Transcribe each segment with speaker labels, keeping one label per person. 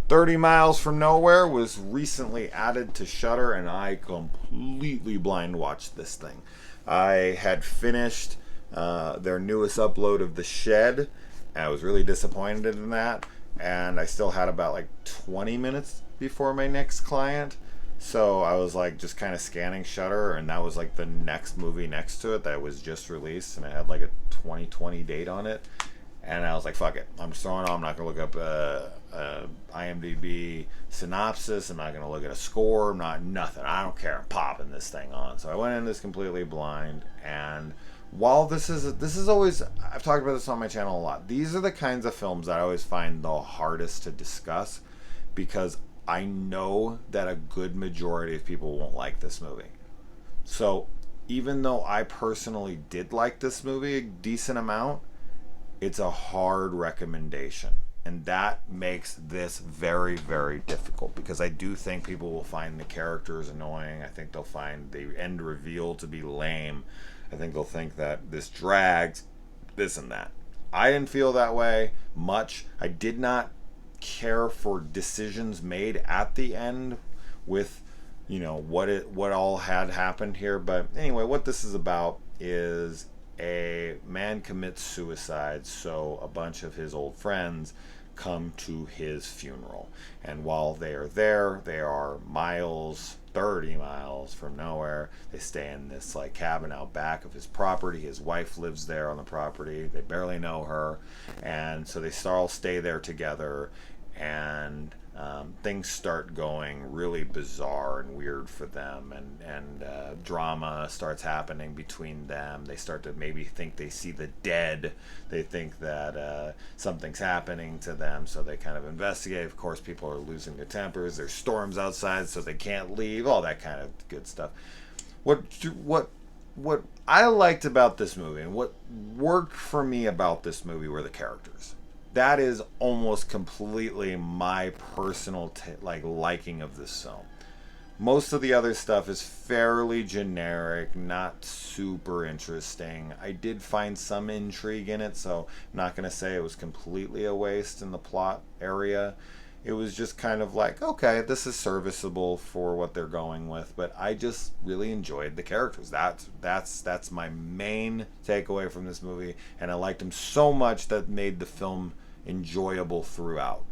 Speaker 1: 30 Miles from Nowhere was recently added to Shudder, and I completely blind watched this thing. I had finished their newest upload of The Shed, and I was really disappointed in that. And I still had about like 20 minutes before my next client. So I was like just kind of scanning Shudder, and that was like the next movie next to it that was just released, and it had like a 2020 date on it. And I was like, fuck it. I'm just throwing it on. I'm not going to look up IMDb synopsis. I'm not going to look at a score. I'm not nothing. I don't care. I'm popping this thing on. So I went in this completely blind. And while this is always, I've talked about this on my channel a lot. These are the kinds of films that I always find the hardest to discuss, because I know that a good majority of people won't like this movie. So even though I personally did like this movie a decent amount, it's a hard recommendation. And that makes this very, very difficult, because I do think people will find the characters annoying. I think they'll find the end reveal to be lame. I think they'll think that this drags, this and that. I didn't feel that way much. I did not care for decisions made at the end with, what all had happened here. But anyway, what this is about is a man commits suicide, so a bunch of his old friends come to his funeral. And while they are there, they are 30 miles from nowhere. They stay in this like cabin out back of his property. His wife lives there on the property. They barely know her, and so they all stay there together. And things start going really bizarre and weird for them, and drama starts happening between them. They start to maybe think they see the dead. They think that something's happening to them, so they kind of investigate. Of course, people are losing their tempers. There's storms outside, so they can't leave. All that kind of good stuff. What I liked about this movie, and what worked for me about this movie, were the characters. That is almost completely my personal liking of this film. Most of the other stuff is fairly generic, not super interesting. I did find some intrigue in it, so I'm not going to say it was completely a waste in the plot area. It was just kind of like, okay, this is serviceable for what they're going with, but I just really enjoyed the characters. That's my main takeaway from this movie, and I liked them so much that made the film enjoyable throughout.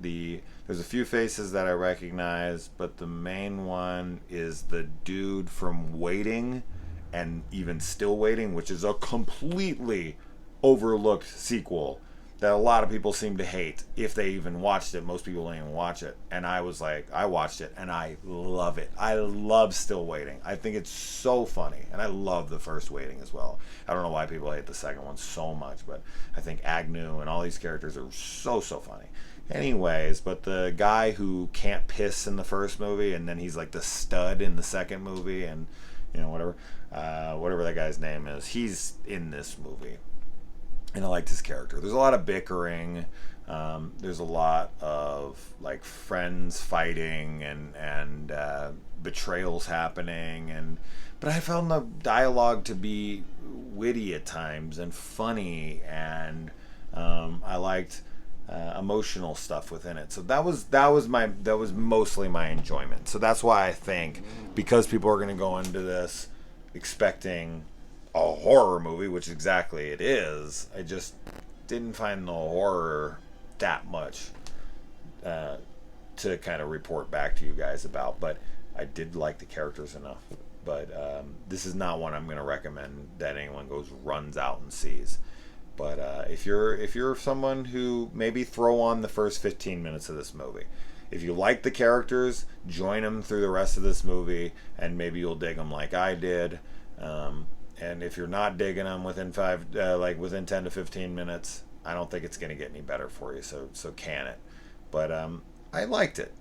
Speaker 1: There's a few faces that I recognize, but the main one is the dude from Waiting and Even Still Waiting, which is a completely overlooked sequel that a lot of people seem to hate. If they even watched it, most people don't even watch it. And I was like, I watched it and I love it. I love Still Waiting. I think it's so funny, and I love the first Waiting as well. I don't know why people hate the second one so much, but I think Agnew and all these characters are so funny. Anyways, but the guy who can't piss in the first movie, and then he's like the stud in the second movie, and whatever that guy's name is, he's in this movie. And I liked his character. There's a lot of bickering. There's a lot of like friends fighting and betrayals happening, but I found the dialogue to be witty at times and funny, and I liked emotional stuff within it. So that was mostly my enjoyment. So that's why I think, because people are going to go into this expecting a horror movie, which exactly it is, I just didn't find the horror that much to kind of report back to you guys about. But I did like the characters enough. But this is not one I'm going to recommend that anyone runs out and sees. But if you're someone who, maybe throw on the first 15 minutes of this movie. If you like the characters, join them through the rest of this movie, and maybe you'll dig them like I did. And if you're not digging them within 10 to 15 minutes, I don't think it's going to get any better for you. So can it. But I liked it.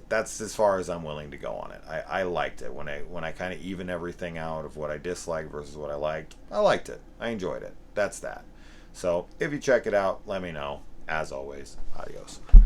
Speaker 1: That's as far as I'm willing to go on it. I liked it. When I kind of even everything out of what I disliked versus what I liked it. I enjoyed it. That's that. So if you check it out, let me know. As always, adios.